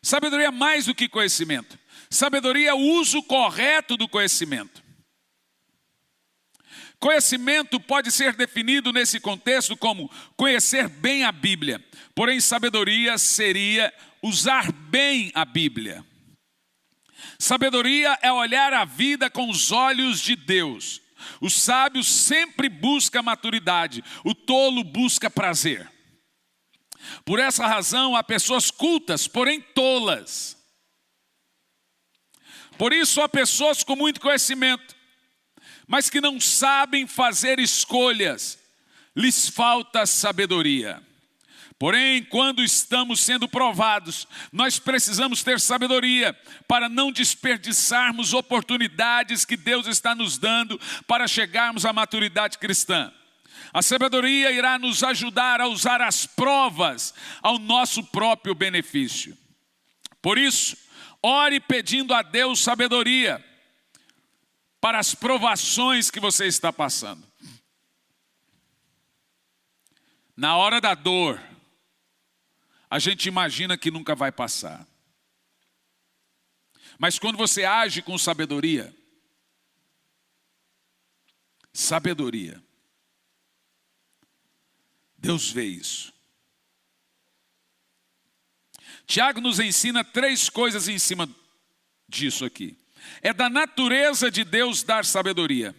Sabedoria é mais do que conhecimento. Sabedoria é o uso correto do conhecimento. Conhecimento pode ser definido nesse contexto como conhecer bem a Bíblia. Porém, sabedoria seria usar bem a Bíblia. Sabedoria é olhar a vida com os olhos de Deus. O sábio sempre busca maturidade, o tolo busca prazer. Por essa razão, há pessoas cultas, porém tolas. Por isso, há pessoas com muito conhecimento, mas que não sabem fazer escolhas, lhes falta sabedoria. Porém, quando estamos sendo provados, nós precisamos ter sabedoria para não desperdiçarmos oportunidades que Deus está nos dando para chegarmos à maturidade cristã. A sabedoria irá nos ajudar a usar as provas ao nosso próprio benefício. Por isso, ore pedindo a Deus sabedoria para as provações que você está passando. Na hora da dor, a gente imagina que nunca vai passar. Mas quando você age com sabedoria, Deus vê isso. Tiago nos ensina 3 coisas em cima disso aqui. É da natureza de Deus dar sabedoria.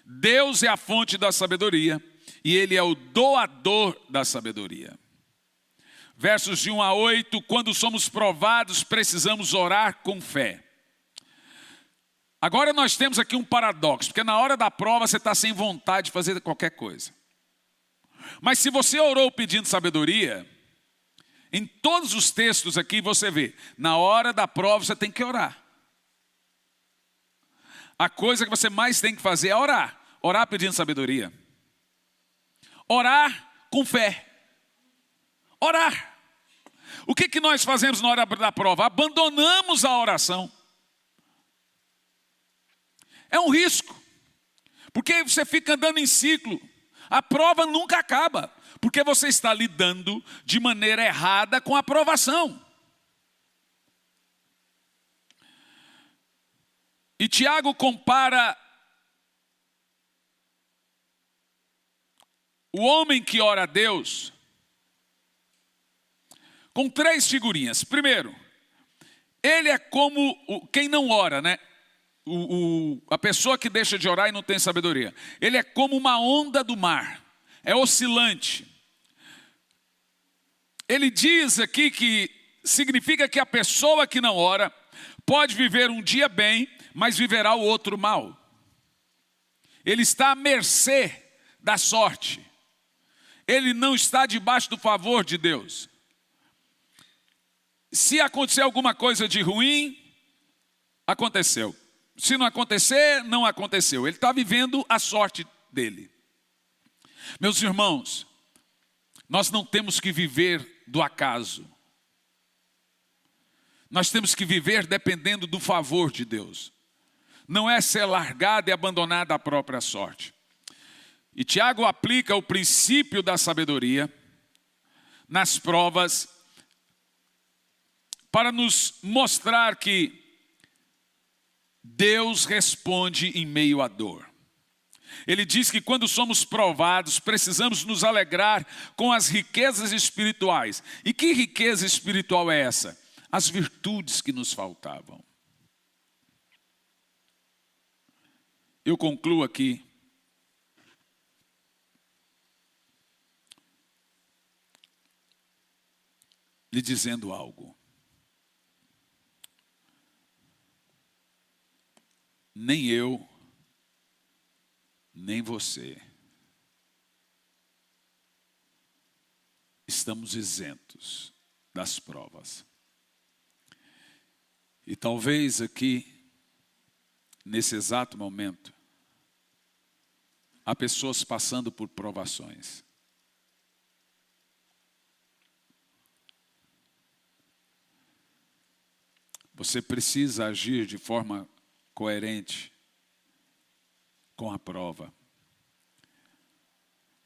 Deus é a fonte da sabedoria e Ele é o doador da sabedoria. Versos de 1 a 8, quando somos provados, precisamos orar com fé. Agora nós temos aqui um paradoxo, porque na hora da prova você está sem vontade de fazer qualquer coisa. Mas se você orou pedindo sabedoria, em todos os textos aqui você vê, na hora da prova você tem que orar. A coisa que você mais tem que fazer é orar. Orar pedindo sabedoria. Orar com fé. Orar. O que nós fazemos na hora da prova? Abandonamos a oração. É um risco. Porque você fica andando em ciclo. A prova nunca acaba. Porque você está lidando de maneira errada com a provação. E Tiago compara o homem que ora a Deus com 3 figurinhas. Primeiro, ele é como quem não ora, né? A pessoa que deixa de orar e não tem sabedoria. Ele é como uma onda do mar, é oscilante. Ele diz aqui que significa que a pessoa que não ora pode viver um dia bem, mas viverá o outro mal. Ele está à mercê da sorte. Ele não está debaixo do favor de Deus. Se acontecer alguma coisa de ruim, aconteceu. Se não acontecer, não aconteceu. Ele está vivendo a sorte dele. Meus irmãos, nós não temos que viver do acaso. Nós temos que viver dependendo do favor de Deus. Não é ser largado e abandonado à própria sorte. E Tiago aplica o princípio da sabedoria nas provas para nos mostrar que Deus responde em meio à dor. Ele diz que quando somos provados, precisamos nos alegrar com as riquezas espirituais. E que riqueza espiritual é essa? As virtudes que nos faltavam. Eu concluo aqui lhe dizendo algo. Nem eu, nem você estamos isentos das provas. E talvez aqui, nesse exato momento, há pessoas passando por provações. Você precisa agir de forma coerente com a prova.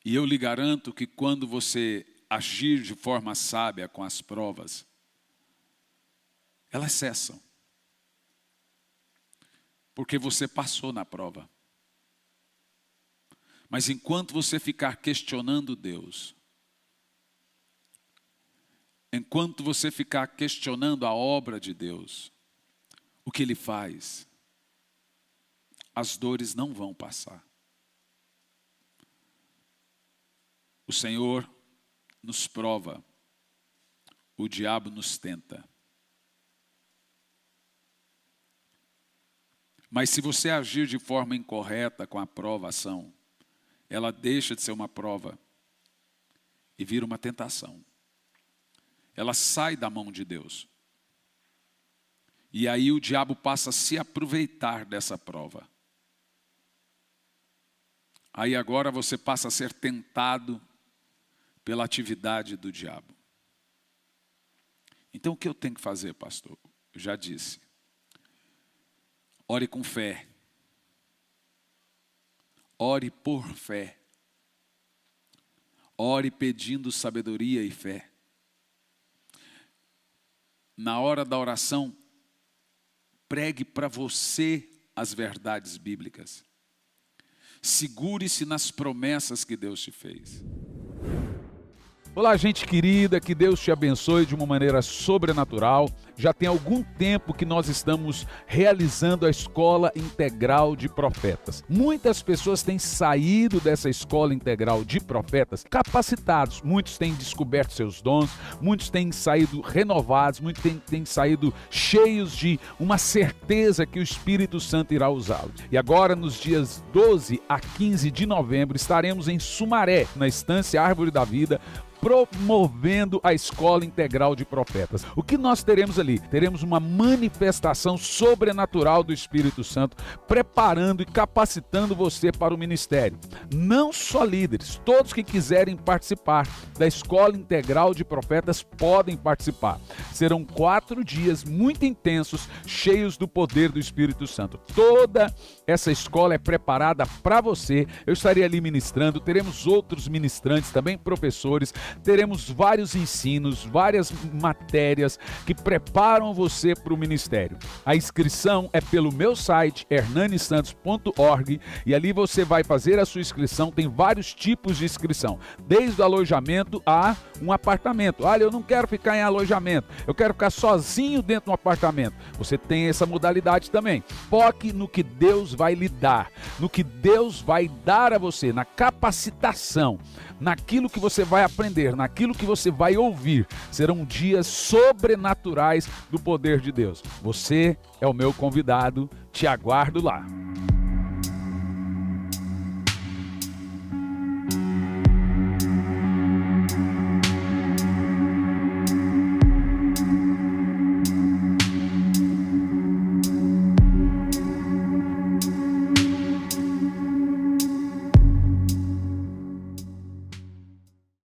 E eu lhe garanto que quando você agir de forma sábia com as provas, elas cessam. Porque você passou na prova. Mas enquanto você ficar questionando Deus, enquanto você ficar questionando a obra de Deus, o que Ele faz, as dores não vão passar. O Senhor nos prova, o diabo nos tenta. Mas se você agir de forma incorreta com a provação, ela deixa de ser uma prova e vira uma tentação. Ela sai da mão de Deus. E aí o diabo passa a se aproveitar dessa prova. Aí agora você passa a ser tentado pela atividade do diabo. Então o que eu tenho que fazer, pastor? Eu já disse. Ore com fé. Ore por fé. Ore pedindo sabedoria e fé. Na hora da oração, pregue para você as verdades bíblicas. Segure-se nas promessas que Deus te fez. Olá, gente querida, que Deus te abençoe de uma maneira sobrenatural. Já tem algum tempo que nós estamos realizando a Escola Integral de Profetas. Muitas pessoas têm saído dessa Escola Integral de Profetas capacitados. Muitos têm descoberto seus dons, muitos têm saído renovados, muitos têm saído cheios de uma certeza que o Espírito Santo irá usá-los. E agora, nos dias 12 a 15 de novembro, estaremos em Sumaré, na Estância Árvore da Vida, promovendo a Escola Integral de Profetas. O que nós teremos ali? Teremos uma manifestação sobrenatural do Espírito Santo, preparando e capacitando você para o ministério. Não só líderes, todos que quiserem participar da Escola Integral de Profetas podem participar. Serão 4 dias muito intensos, cheios do poder do Espírito Santo. Toda essa escola é preparada para você. Eu estarei ali ministrando, teremos outros ministrantes, também professores. Teremos vários ensinos, várias matérias que preparam você para o ministério. A inscrição é pelo meu site, hernanisantos.org, e ali você vai fazer a sua inscrição. Tem vários tipos de inscrição, desde o alojamento a um apartamento. Olha, eu não quero ficar em alojamento, eu quero ficar sozinho dentro de um apartamento. Você tem essa modalidade também. Foque no que Deus vai lhe dar, no que Deus vai dar a você, na capacitação, naquilo que você vai aprender, naquilo que você vai ouvir. Serão dias sobrenaturais do poder de Deus. Você é o meu convidado, te aguardo lá.